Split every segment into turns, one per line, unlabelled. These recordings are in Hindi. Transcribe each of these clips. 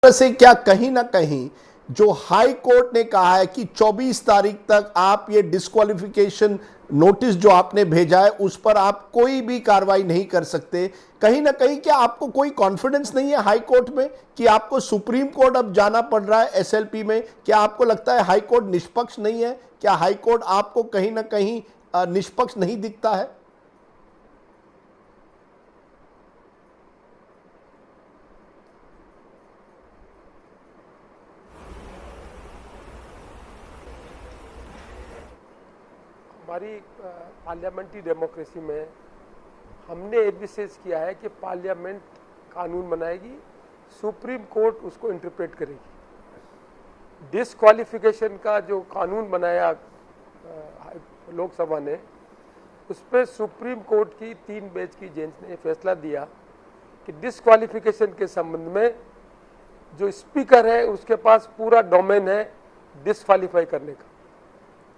से क्या कहीं ना कहीं जो हाई कोर्ट ने कहा है कि 24 तारीख तक आप ये डिस्क्वालिफिकेशन नोटिस जो आपने भेजा है उस पर आप कोई भी कार्रवाई नहीं कर सकते, कहीं ना कहीं क्या आपको कोई कॉन्फिडेंस नहीं है हाई कोर्ट में कि आपको सुप्रीम कोर्ट अब जाना पड़ रहा है एसएलपी में? क्या आपको लगता है हाई कोर्ट निष्पक्ष नहीं है? क्या हाई कोर्ट आपको कहीं ना कहीं निष्पक्ष नहीं दिखता है?
हमारी पार्लियामेंट्री डेमोक्रेसी में हमने ये विशेष किया है कि पार्लियामेंट कानून बनाएगी, सुप्रीम कोर्ट उसको इंटरप्रेट करेगी। डिस्क्वालिफिकेशन का जो कानून बनाया लोकसभा ने, उस पर सुप्रीम कोर्ट की 3 बेंच की बेंच ने फैसला दिया कि डिस्क्वालिफिकेशन के संबंध में जो स्पीकर है उसके पास पूरा डोमेन है डिस्क्वालीफाई करने का,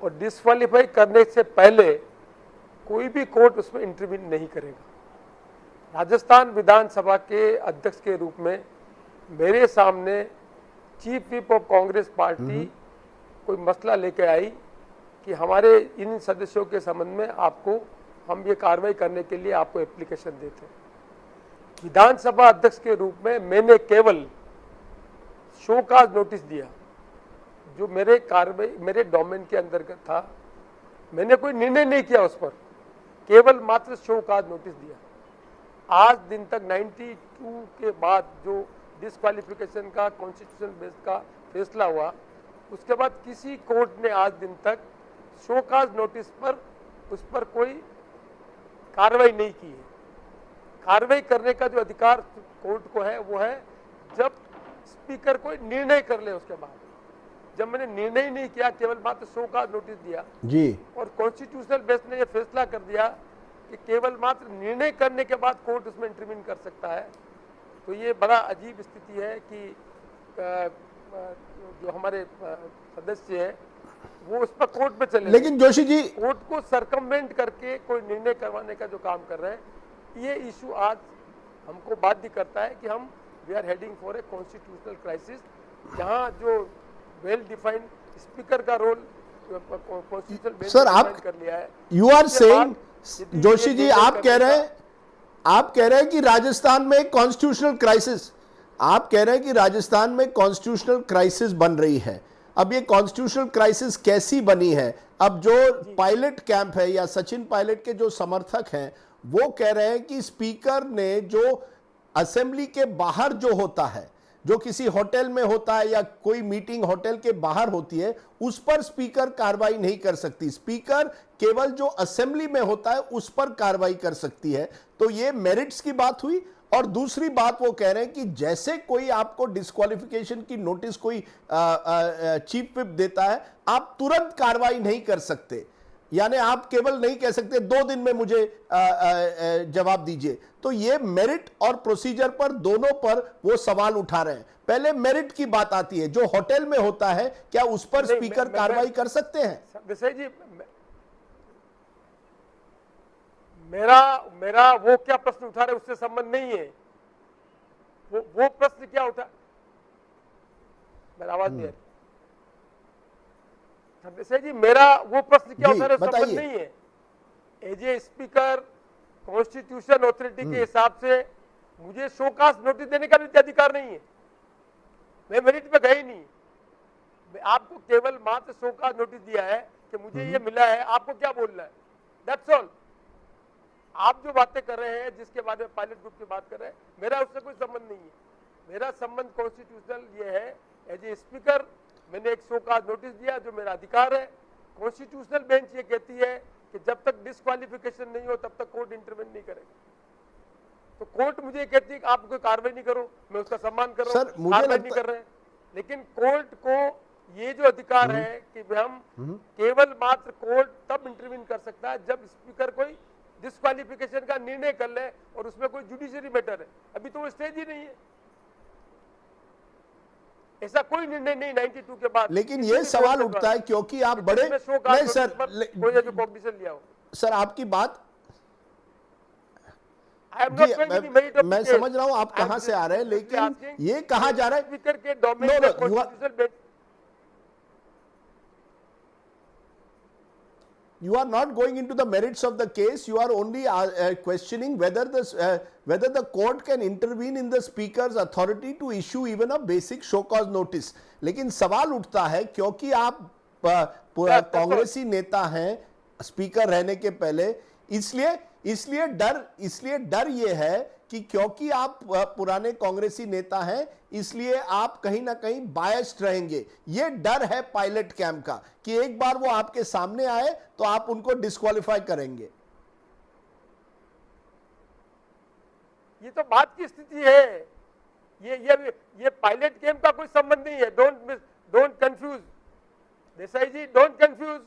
और डिस्क्वालीफाई करने से पहले कोई भी कोर्ट उसमें इंटरवीन नहीं करेगा। राजस्थान विधानसभा के अध्यक्ष के रूप में मेरे सामने chief whip of Congress party कोई मसला लेके आई कि हमारे इन सदस्यों के संबंध में आपको हम ये कार्रवाई करने के लिए आपको एप्लीकेशन देते हैं। विधानसभा अध्यक्ष के रूप में मैंने केवल शोकाज नोटिस दिया जो मेरे डोमेन के अंतर्गत था। मैंने कोई निर्णय नहीं किया उस पर, केवल मात्र शोकाज नोटिस दिया। आज दिन तक 92 के बाद जो डिस्क्वालिफिकेशन का कॉन्स्टिट्यूशन बेस का फैसला हुआ, उसके बाद किसी कोर्ट ने आज दिन तक शोकाज नोटिस पर उस पर कोई कार्रवाई नहीं की है। कार्रवाई करने का जो अधिकार कोर्ट को है वो है जब स्पीकर कोई निर्णय कर ले। उसके बाद जब मैंने निर्णय नहीं किया, केवल मात्र शोकाज नोटिस दिया
जी, और
कॉन्स्टिट्यूशनल बेंच ने यह फैसला कर दिया कि केवल मात्र निर्णय करने के बाद कोर्ट उसमें इंटरवीन कर सकता है, तो ये बड़ा अजीब स्थिति है कि जो हमारे सदस्य है वो उस पर कोर्ट में चले।
लेकिन जोशी जी,
कोर्ट को सरकमवेंट करके कोई निर्णय करवाने का जो काम कर रहे हैं, ये इशू आज हमको बाध्य करता है कि हम we are heading for a constitutional crisis, जहाँ जो वेल डिफाइंड स्पीकर का रोल कॉन्स्टिट्यूशनल बेंच
सर
ने कर लिया है।
You are saying, Joshi ji आप कह रहे हैं कि राजस्थान में कॉन्स्टिट्यूशनल क्राइसिस, आप कह रहे हैं कि राजस्थान में कॉन्स्टिट्यूशनल क्राइसिस बन रही है। अब ये कॉन्स्टिट्यूशनल क्राइसिस कैसी बनी है? अब जो पायलट कैंप है या सचिन पायलट के जो समर्थक हैं वो कह रहे हैं कि स्पीकर ने जो असेंबली के बाहर जो होता है, जो किसी होटल में होता है या कोई मीटिंग होटल के बाहर होती है, उस पर स्पीकर कार्रवाई नहीं कर सकती। स्पीकर केवल जो असेंबली में होता है उस पर कार्रवाई कर सकती है। तो ये मेरिट्स की बात हुई। और दूसरी बात वो कह रहे हैं कि जैसे कोई आपको डिस्क्वालिफिकेशन की नोटिस कोई चीफ व्हिप देता है, आप तुरंत कार्रवाई नहीं कर सकते, यानी आप केवल नहीं कह सकते 2 दिन में मुझे जवाब दीजिए। तो ये मेरिट और प्रोसीजर पर दोनों पर वो सवाल उठा रहे हैं। पहले मेरिट की बात आती है, जो होटल में होता है क्या उस पर स्पीकर कार्रवाई कर सकते हैं?
विषय जी, मेरा वो क्या प्रश्न उठा रहे उससे संबंध नहीं है। वो प्रश्न क्या उठा, मेरा आवाज नहीं है विषय जी, मेरा वो प्रश्न क्या उठा रहे संबंध नहीं है। As a speaker constitution authority के हिसाब से मुझे शोकाज नोटिस देने का भी अधिकार नहीं है। मैं मेरिट पे गए नहीं, आपको केवल मात्र शोकाज नोटिस दिया है कि मुझे ये मिला है, आपको क्या बोलना है, दैट्स ऑल। आप जो बातें कर रहे हैं, जिसके बारे में पायलट ग्रुप की बात कर रहे हैं, मेरा उससे कोई संबंध नहीं है। मेरा संबंध कॉन्स्टिट्यूशनल ये है, एज ए स्पीकर मैंने एक शोकाज नोटिस दिया जो मेरा अधिकार है। कॉन्स्टिट्यूशनल बेंच ये कहती है कि जब तक डिस्क्वालिफिकेशन नहीं हो तब तक कोर्ट इंटरवेन नहीं करेगा। तो कोर्ट मुझे कहती है कि आप कोई कार्रवाई नहीं करो, मैं उसका सम्मान कर रहा हूं, कार्रवाई नहीं कर रहे हैं। लेकिन कोर्ट को ये जो अधिकार है कि हम केवल मात्र कोर्ट तब इंटरवीन कर सकता है जब स्पीकर कोई डिस्क्वालिफिकेशन का निर्णय कर ले और उसमें कोई जुडिशियरी मैटर है। अभी तो वो स्टेज ही नहीं है, ऐसा कोई निर्णय नहीं 92 के बाद।
लेकिन ये सवाल उठता है क्योंकि आप बड़े नहीं सर,
कोई जो कॉम्पिटिशन लिया हो।
सर आपकी बात
I am
ji,
not going in the merit of
मैं
the case.
समझ रहा हूँ आप
I am
कहाँ से आ रहे हैं,
simply
लेकिन
asking
ये कहा जा रहा है
स्पीकर के डोमेन
No,
में
no, you are-
constitutional bench
you are not going into the merits of the case, you are only questioning whether the court can intervene in the speaker's authority to issue even a basic show cause notice. लेकिन सवाल उठता है क्योंकि आप कांग्रेसी नेता हैं स्पीकर रहने के पहले, इसलिए डर ये है कि क्योंकि आप पुराने कांग्रेसी नेता हैं, इसलिए आप कहीं ना कहीं बायस्ड रहेंगे। ये डर है पायलट कैंप का कि एक बार वो आपके सामने आए तो आप उनको डिस्क्वालीफाई करेंगे।
ये तो बात की स्थिति है, ये पायलट कैंप का कोई संबंध नहीं है। Don't confuse Desai ji, don't confuse.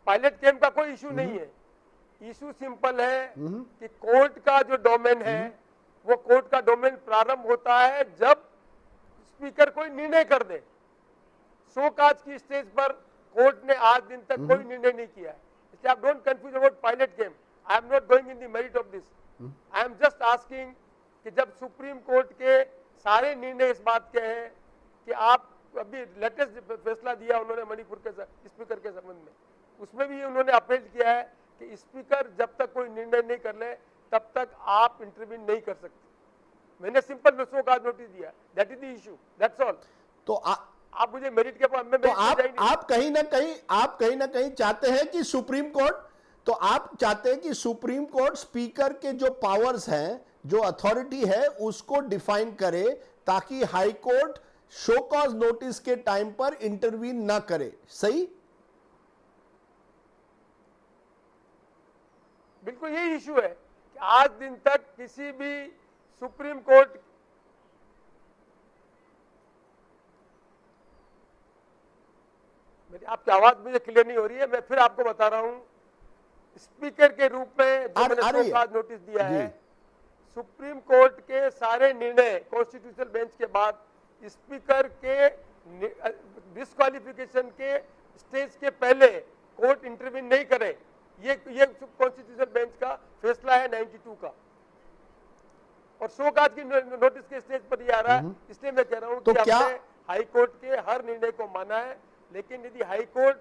Pilot camp का कोई इशू नहीं है। इशू सिंपल है कि कोर्ट का जो डोमेन है वो कोर्ट का डोमेन प्रारंभ होता है जब स्पीकर कोई निर्णय कर दे। शोकाज की स्टेज पर कोर्ट ने आज दिन तक कोई निर्णय नहीं किया है, इसलिए आप don't confuse about pilot camp. I am not going in the merit of this. I am just asking कि जब सुप्रीम कोर्ट के सारे निर्णय इस बात के हैं कि आप अभी लेटेस्ट फैसला दिया उन्होंने मणिपुर के स्पीकर के संबंध में, उसमें भी उन्होंने अपील किया है कि स्पीकर जब तक कोई निर्णय नहीं कर ले तब तक आप इंटरवीन नहीं कर सकते। मैंने सिंपल शो का नोटिस दिया, that is the issue, that's all.
तो
आप मुझे मेरिट के बाद
तो आप कहीं ना कहीं चाहते हैं कि सुप्रीम कोर्ट, तो आप चाहते हैं कि सुप्रीम कोर्ट स्पीकर के जो पावर्स हैं, जो अथॉरिटी है, उसको डिफाइन करे ताकि high court show cause notice के टाइम पर इंटरवीन ना करे। सही?
बिल्कुल यही इशू है कि आज दिन तक किसी भी सुप्रीम कोर्ट मेरी आपकी आवाज मुझे क्लियर नहीं हो रही है, मैं फिर आपको बता रहा हूं। स्पीकर के रूप में जो मैंने शो कॉज नोटिस दिया है, सुप्रीम कोर्ट के सारे निर्णय कॉन्स्टिट्यूशनल बेंच के बाद स्पीकर के डिस्क्वालिफिकेशन के स्टेज के पहले कोर्ट इंटरवीन नहीं करे। ये कॉन्स्टिट्यूशनल बेंच का फैसला है 92 का, और शोकाज की नोटिस के स्टेज पर ये आ रहा है। इसलिए मैं कह रहा हूं कि हमने हाई कोर्ट के हर निर्णय को माना है, लेकिन यदि हाई कोर्ट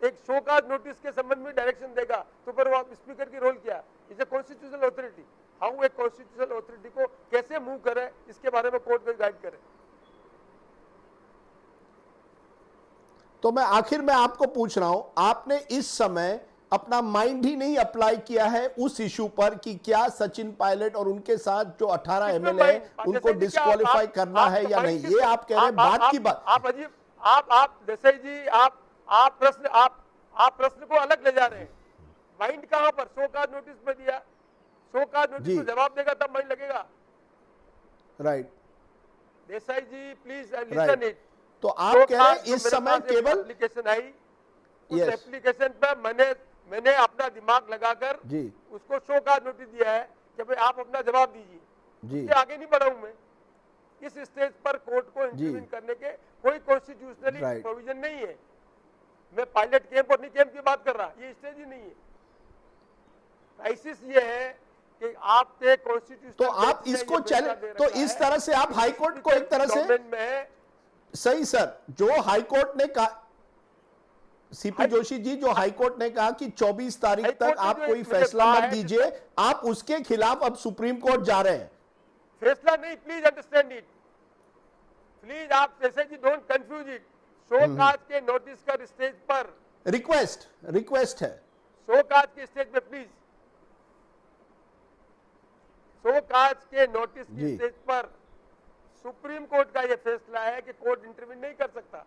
एक शोकाज नोटिस के संबंध में डायरेक्शन देगा तो फिर वो स्पीकर की रोल क्या? Is a constitutional authority, how एक कॉन्स्टिट्यूशनल अथॉरिटी को कैसे मूव करे, इसके बारे में कोर्ट को गाइड करे।
तो मैं आखिर में आपको पूछ रहा हूं, आपने इस समय अपना माइंड ही नहीं अप्लाई किया है उस इशू पर कि क्या सचिन पायलट और उनके साथ जो 18 एमएलए हैं उनको डिस्क्वालीफाई करना है या नहीं? ये आप कह रहे हैं बात की बात।
आप देसाई जी, आप प्रश्न को अलग ले जा रहे हैं। माइंड कहां पर? शोकाज नोटिस में दिया, शोकाज नोटिस को जवाब देगा तब माइंड लगेगा।
Right
Desai ji, please listen it.
तो आप कह रहे हैं इस समय केवल
एप्लीकेशन आई, उस एप्लीकेशन पर मैंने अपना दिमाग लगाकर उसको शो का नोटिस दिया है कि भाई आप अपना जवाब दीजिए, उसके आगे नहीं बढ़ा हूं मैं। इस स्टेज पर कोर्ट को इंटरवीन करने के कोई कॉन्स्टिट्यूशनली प्रोविजन नहीं है। मैं पायलट कैंप और नहीं कैंप की बात कर रहा, ये स्टेज ही नहीं है। क्राइसिस ये है कि आपके कॉन्स्टिट्यूशन,
तो आप इसको चैलेंज, तो इस तरह से आप हाई कोर्ट को एक तरह से, सही सर, जो हाई कोर्ट ने कहा, सीपी जोशी जी, जो हाई कोर्ट ने कहा कि 24 तारीख तक आप कोई फैसला मत दीजिए, आप उसके खिलाफ अब सुप्रीम कोर्ट जा रहे हैं।
फैसला नहीं, प्लीज अंडरस्टैंड इट, प्लीज आप जैसे जी डोंट कंफ्यूज इट। शोकाज के नोटिस का स्टेज पर
रिक्वेस्ट है,
शोकाज के स्टेज पे प्लीज, शोकाज के नोटिस की स्टेज पर सुप्रीम कोर्ट का यह फैसला है कि कोर्ट इंटरवीन नहीं कर सकता।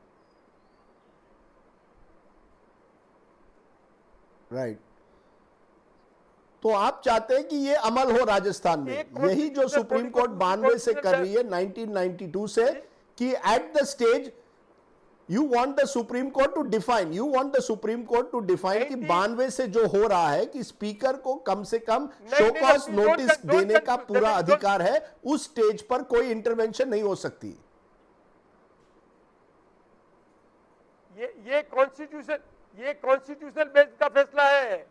राइट तो आप चाहते हैं कि ये अमल हो राजस्थान में, यही जो सुप्रीम कोर्ट 92 से कर रही है 1992 से, कि at the stage you want the Supreme Court to define, कि 92 से जो हो रहा है कि स्पीकर को कम से कम शो कॉज नोटिस देने का पूरा अधिकार है, उस स्टेज पर कोई इंटरवेंशन नहीं हो सकती।
ये कॉन्स्टिट्यूशनल बेंच का फैसला है।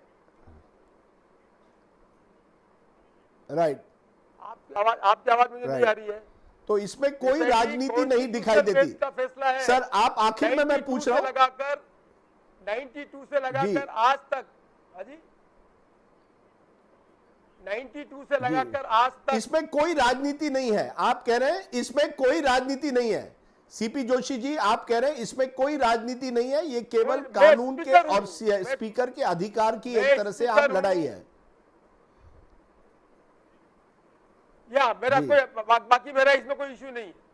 राइट
आपकी आवाज मुझे नहीं
Right.
आ रही है।
तो इसमें कोई
जैसे कि
राजनीति नहीं दिखाई
constitutional
देती।
bench का फैसला है।
सर आप आखिर में मैं
92
पूछ
से
रहा हूं,
लगाकर 92 से लगाकर आज तक, हाँ जी, 92 से लगाकर आज तक
इसमें कोई राजनीति नहीं है। आप कह रहे हैं इसमें कोई राजनीति नहीं है। सीपी जोशी जी आप कह रहे हैं इसमें कोई राजनीति नहीं है, ये केवल
मैं
कानून के
स्पीकर
और
हूं।
स्पीकर के अधिकार की
मैं
एक तरह से आप
स्पीकर
लड़ाई
हूं।
है।
या मेरा
जी।
कोई बाकी मेरा इसमें कोई इश्यू नहीं है।